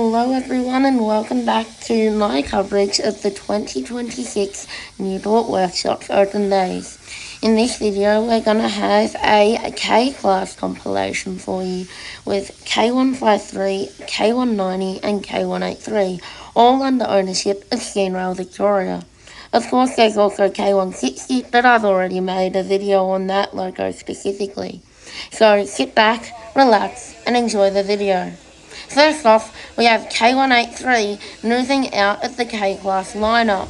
Hello everyone and welcome back to my coverage of the 2026 Newport Workshops Open Days. In this video we're going to have a K-Class compilation for you with K153, K190 and K183, all under ownership of Rail Victoria. Of course there's also K160, but I've already made a video on that logo specifically. So sit back, relax and enjoy the video. First off, we have K183 moving out of the K-Class lineup.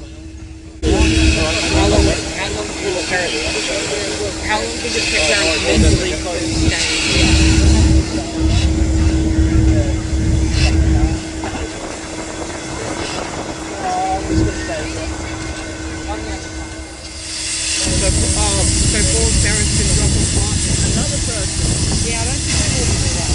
So Paul Sarah's been dropping off another person. Yeah, I don't think they will do that.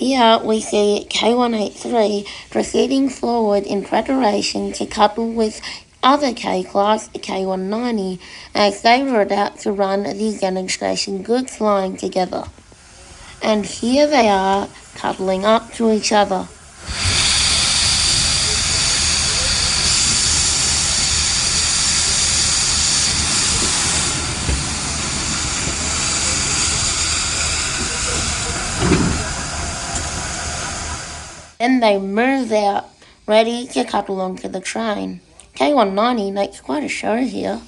Here we see K183 proceeding forward in preparation to couple with other K-Class K190 as they were about to run the demonstration goods line together. And here they are coupling up to each other. Then they move out, ready to couple onto the train. K190 makes quite a show here.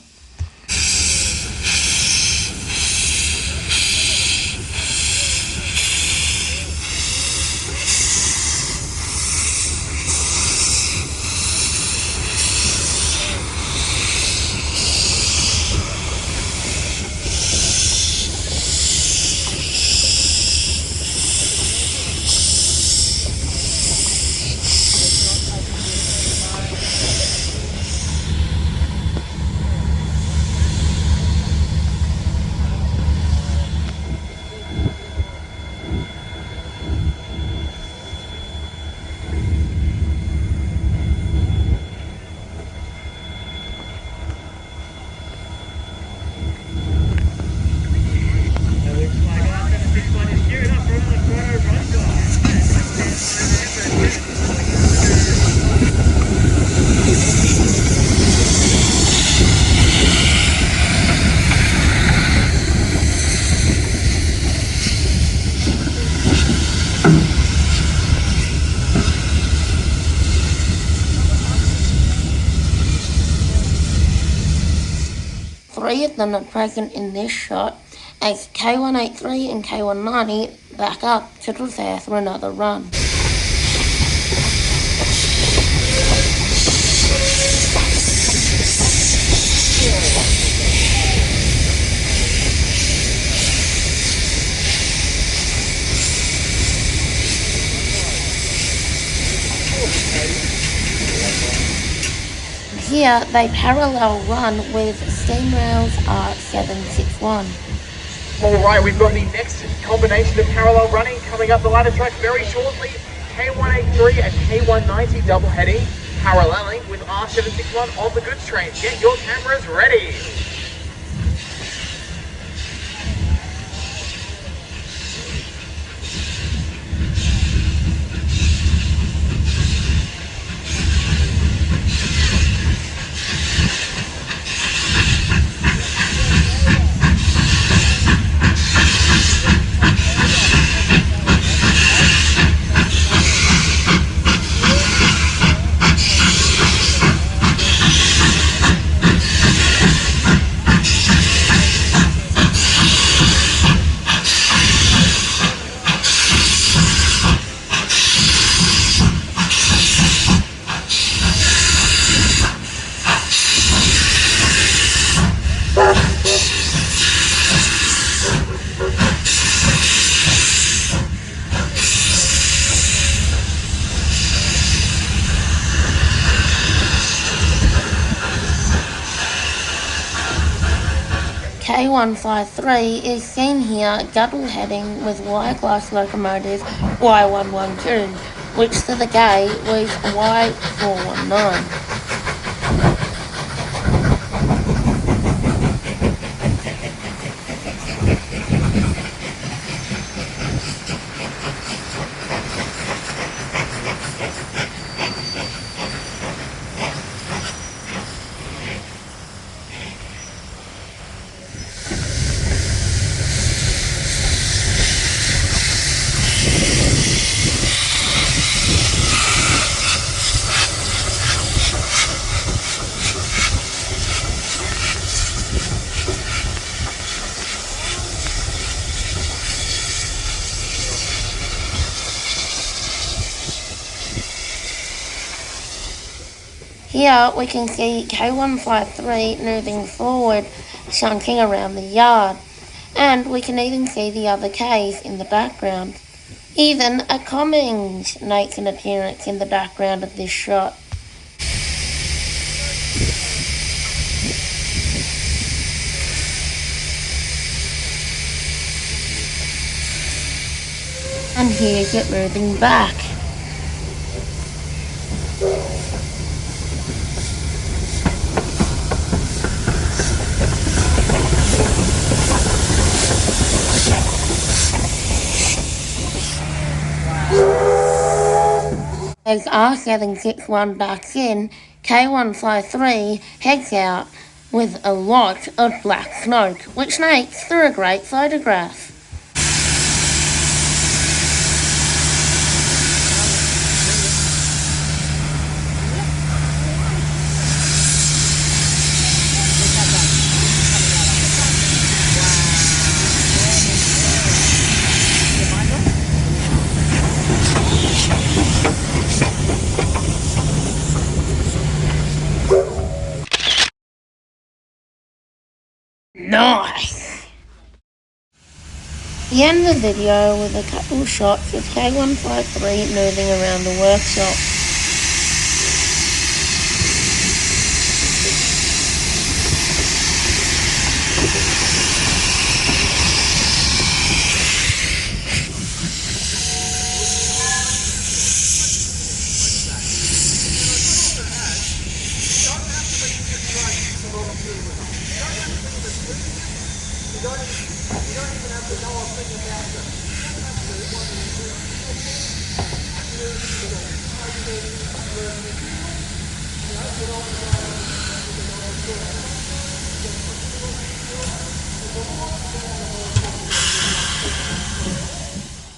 Three of them are present in this shot as K183 and K190 back up to prepare for another run. Here they parallel run with Steamrail's R761. Alright, we've got the next combination of parallel running coming up the ladder track very shortly. K183 and K190 double heading, paralleling with R761 on the goods train. Get your cameras ready. K153 is seen here double heading with Y-class locomotive Y112, which to the gate was Y419. Here we can see K153 moving forward, shunting around the yard, and we can even see the other Ks in the background. Even a Cummings makes an appearance in the background of this shot. And here's it moving back. As R761 backs in, K153 heads out with a lot of black smoke, which makes for a great photograph. Nice! We end the video with a couple shots of K153 moving around the workshop.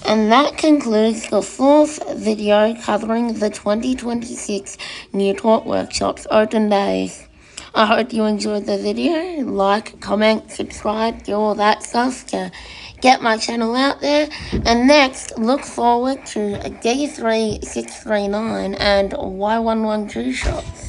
And that concludes the fourth video covering the 2026 Newport Workshops Open Days. I hope you enjoyed the video. Like, comment, subscribe, do all that stuff to get my channel out there. And next, look forward to D3639 and Y112 shots.